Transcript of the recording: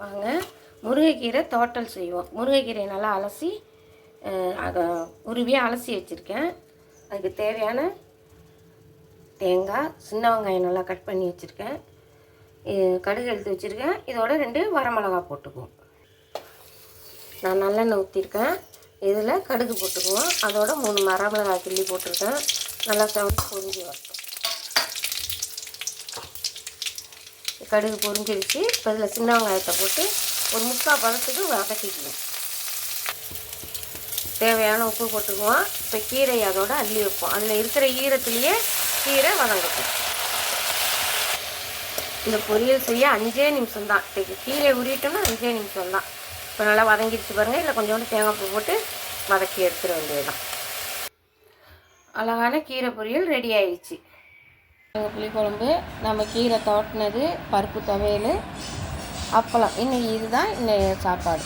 வாங்க முருங்கைக்கீரை தோட்டல் செய்வோம். முருங்கைக்கீரையை நல்லா அலசி அதை உருவியாக அலசி வச்சுருக்கேன். அதுக்கு தேவையான தேங்காய், சின்ன வெங்காயம் நல்லா கட் பண்ணி வச்சுருக்கேன், கடுகு எடுத்து வச்சுருக்கேன். இதோட 2 வரமிளகா போட்டுக்குவோம். நான் நல்லெண்ணெய் ஊற்றிருக்கேன். இதில் கடுகு போட்டுக்குவோம். அதோட 3 வரமிளகா கிள்ளி போட்டிருக்கேன். நல்லா செவந்து பொரிஞ்சு வரட்டும். கடுகு பொரிஞ்சிருச்சு. இப்போ இதில் சின்ன வெங்காயத்தை போட்டு ஒரு 3/4 பதத்துக்கு வதக்கிக்குவோம். தேவையான உப்பு போட்டுக்குவோம். இப்போ கீரை அதோட அள்ளி வைப்போம். அதில் இருக்கிற ஈரத்துலேயே கீரை வதங்கட்டும். இந்த பொரியல் செய்ய 5 நிமிஷம் தான். கீரை உரிட்டோம்னா 5 நிமிஷம் தான். இப்போ நல்லா வதங்கிடுச்சு பாருங்கள். இல்லை கொஞ்சோண்டு தேங்காய் பூ போட்டு வதக்கி எடுத்துட வேண்டியதுதான். அழகான கீரை பொரியல் ரெடி ஆயிடுச்சு. புளிக்குழம்பு, நம்ம கீரை தோட்டினது, பருப்பு துவையல், அப்பளம். இன்னைக்கு இதுதான் இன்னைக்கு சாப்பாடு.